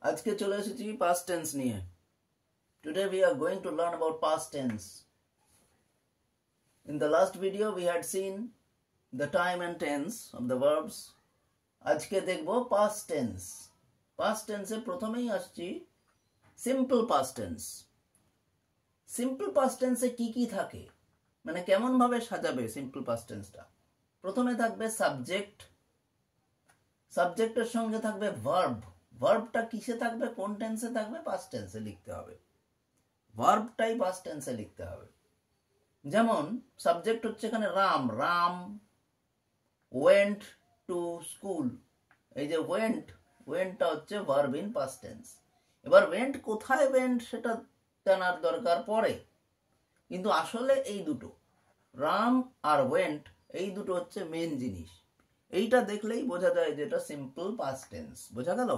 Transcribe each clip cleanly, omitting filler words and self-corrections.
আজকে চলে এসেছি past tense নিয়ে। Today we are going to learn about past tense. In the last video we had seen the time and tense of the verbs. আজকে দেখব past tense. Past tense এ প্রথমেই আসছি simple past tense. Simple past tense এ কি থাকে, মানে কেমন ভাবে সাজাবে simple past tense টা। প্রথমে থাকবে সাবজেক্ট, সাবজেক্টের সঙ্গে থাকবে ভার্ব। ভার্বটা কিসে থাকবে, কোন টেন্সে থাকবে, পাস্ট টেন্সে লিখতে হবে। ভার্বটাই পাস্ট টেন্সে লিখতে হবে। যেমন সাবজেক্ট হচ্ছে এখানে Ram, Ram went to school. এই যে ওয়েন্টটা হচ্ছে ভার্ব ইন পাস্ট টেন্স। এবার ওয়েন্ট কোথায় ওয়েন্ট সেটা জানার দরকার পড়ে, কিন্তু আসলে এই দুটো রাম আর ওয়েন্ট এই দুটো হচ্ছে মেন জিনিস। এইটা দেখলেই বোঝা যায় যে এটা সিম্পল পাস্ট টেন্স। বোঝা গেল?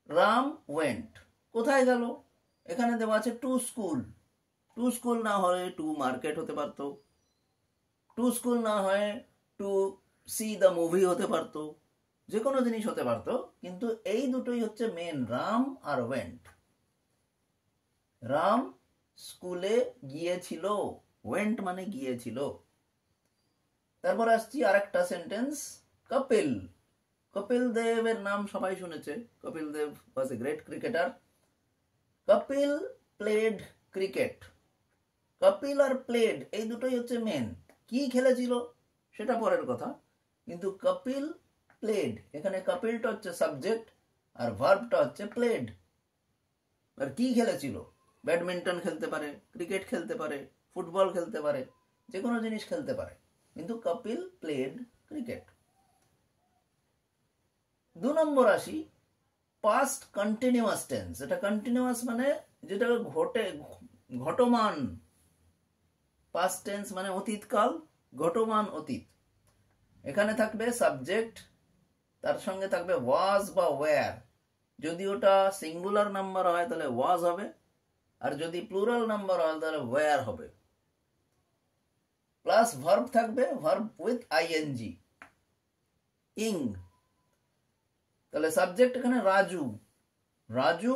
রাম ওয়েন্ট কোথায় গেল, এখানে দেওয়া আছে টু স্কুল। টু স্কুল না হয়ে টু মার্কেট হতে পারতো, টু স্কুল না হয়ে টু সি দ্য মুভি হতে পারতো, যে কোনো জিনিস হতে পারতো, কিন্তু এই দুটোই হচ্ছে মেন, রাম আর ওয়েন্ট। রাম স্কুলে গিয়েছিল, ওয়েন্ট মানে গিয়েছিল। তারপর আসছি আরেকটা সেন্টেন্স, কপিল। কপিল দেবের নাম সবাই শুনেছে। Kapil Dev was a great cricketer. Kapil played cricket. Kapil আর প্লেড এই দুটোই হচ্ছে মেন। কি খেলেছিল সেটা পরের কথা, কিন্তু কপিল প্লেড, এখানে কপিলটা হচ্ছে সাবজেক্ট আর ভার্বটা হচ্ছে প্লেড। আর কি খেলেছিল, ব্যাডমিন্টন খেলতে পারে, ক্রিকেট খেলতে পারে, ফুটবল খেলতে পারে, যে কোনো জিনিস খেলতে পারে, কিন্তু কপিল প্লেড ক্রিকেট। 2 নম্বর আসি পাস্ট কন্টিনিউয়াস টেন্স। এটা কন্টিনিউয়াস মানে যেটা ঘটমান। পাস্ট টেন্স মানে অতীতকাল, ঘটমান অতীত। এখানে থাকবে সাবজেক্ট, তার সঙ্গে থাকবে ওয়াজ বা ওয়্যার। যদি ওটা সিঙ্গুলার নাম্বার হয় তাহলে ওয়াজ হবে, আর যদি প্লুরাল নাম্বার হয় তাহলে ওয়্যার হবে। প্লাস ভার্ব থাকবে, ভার্ব উইথ আইএনজি, ইং। তাহলে সাবজেক্ট এখানে রাজু। রাজু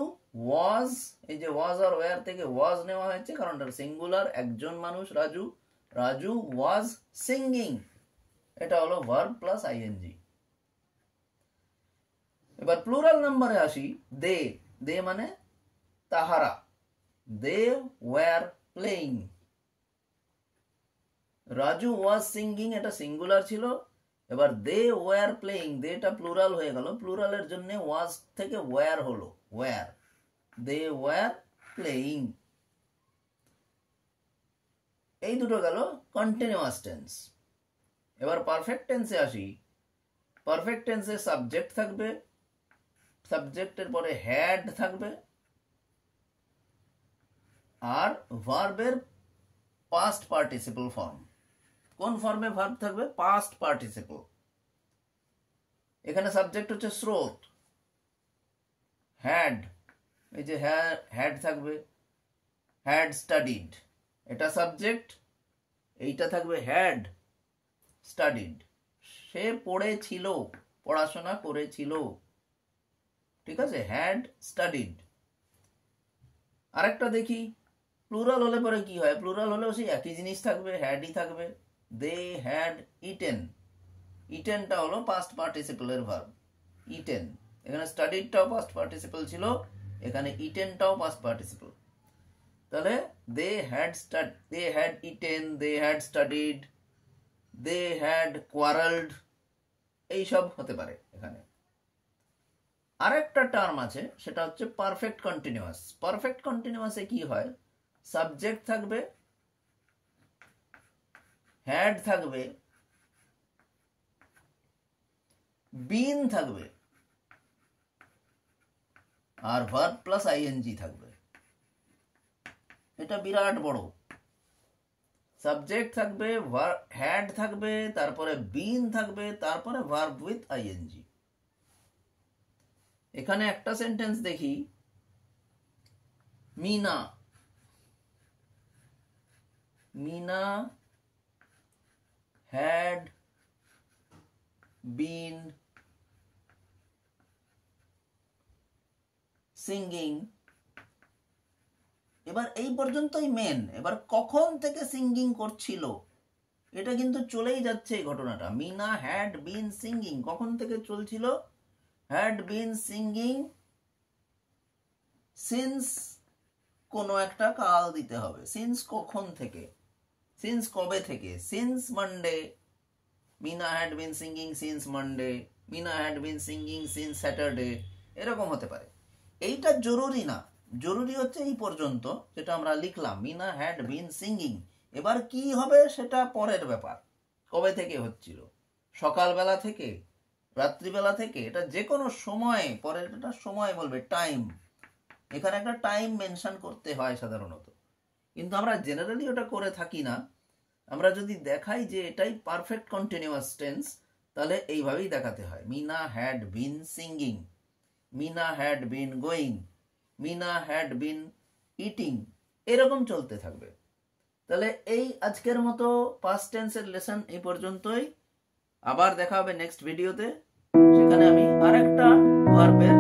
ওয়াজ, এই যে ওয়াজ আর ওয়্যার থেকে ওয়াজ নেওয়া হয়েছে কারণ এটা সিঙ্গুলার, একজন মানুষ রাজু। রাজু ওয়াজ সিঙ্গিং, এটা হলো ভার্ব প্লাস আইএনজি। এবার প্লুরাল নাম্বারে আসি, দে। দে মানে তাহারা। They were playing. Raju was singing এটা সিঙ্গুলার ছিল, এবার দে ওয়্যার প্লেইং, দেটা প্লুরাল হয়ে গেল, প্লুরালের জন্য ওয়াজ থেকে ওয়্যার হলো, ওয়্যার। They were playing. এই দুটো গেল কন্টিনিউয়াস টেন্স। এবার পারফেক্ট টেন্সে আসি। পারফেক্ট টেন্সে সাবজেক্ট থাকবে, সাবজেক্টের পরে হ্যাড থাকবে, আর ভার্বের পাস্ট পার্টিসিপল ফর্ম। কোন ফর্মে ভার্ব থাকবে, পাস্ট পার্টিসিপল। এখানে সাবজেক্ট হচ্ছে স্রোত, হ্যাড, এই যে হ্যাড থাকবে, হ্যাড স্টাডিড, এটা সাবজেক্ট। এইটা থাকবে হ্যাড স্টাডিড, সে পড়েছিল, পড়াশোনা করেছিল, ঠিক আছে, হ্যাড স্টাডিড। আরেকটা দেখি প্লুরাল হলে পরে কি হয়, প্লুরাল হলেও সেই একই জিনিস থাকবে, হ্যাডই থাকবে। দে হ্যাড ইটেন, ইটেনটা হলো পাস্ট পার্টিসিপলের ভার্ব, ইটেন। এখানে স্টাডিডটাও পাস্ট পার্টিসিপল ছিল, এখানে ইটেনটাও পাস্ট পার্টিসিপল। তাহলে they had eaten, they had studied, they had quarrelled, এইসব হতে পারে এখানে। আরেকটা টার্ম আছে, সেটা হচ্ছে পারফেক্ট কন্টিনিউয়াস। পারফেক্ট কন্টিনিউয়াসে কি হয়, সাবজেক্ট থাকবে, হ্যাড থাকবে, বিন থাকবে, আর ভার্ব প্লাস আইএনজি থাকবে। এটা বিরাট বড়। সাবজেক্ট থাকবে, হ্যাড থাকবে, তারপরে বিন থাকবে, তারপরে ভার্ব উইথ আইএনজি। এখানে একটা সেন্টেন্স দেখি, Mina, Mina had been singing. এবার এই পর্যন্তই মেন। এবার কখন থেকে সিঙ্গিং করছিল এটা কিন্তু চলেই যাচ্ছে এই ঘটনাটা। মিনা হ্যাড বিন সিঙ্গিং কখন থেকে চলছিল? হ্যাড বিন সিঙ্গিং সিন্স, কোনো একটা কাল দিতে হবে। সিন্স কখন থেকে, সিন্স কবে থেকে? Since Monday. Mina had been singing since Monday, Mina had been singing since Saturday, এরকম হতে পারে। এইটা জরুরি না, জরুরি হচ্ছে এই পর্যন্ত যেটা আমরা লিখলাম, মিনা হ্যাড বিন সিঙ্গিং। এবার কি হবে সেটা পরের ব্যাপার। কবে থেকে হচ্ছিল? সকালবেলা থেকে, রাত্রিবেলা থেকে, এটা যে কোনো সময়, পরের একটা সময় বলবে, টাইম। এখানে একটা টাইম মেনশন করতে হয় সাধারণত, কিন্তু আমরা জেনারেলি ওটা করে থাকি না। আমরা যদি দেখাই যে এটাই পারফেক্ট কন্টিনিউয়াস টেন্স, তাহলে এইভাবেই দেখাতে হয়। Mina had been singing, Mina had been going, Mina had been eating, এরকম চলতে থাকবে। তাহলে এই আজকের মতো পাস্ট টেন্সের লেসন এই পর্যন্তই। আবার দেখা হবে নেক্সট ভিডিওতে, সেখানে আমি আরেকটা ভার্বের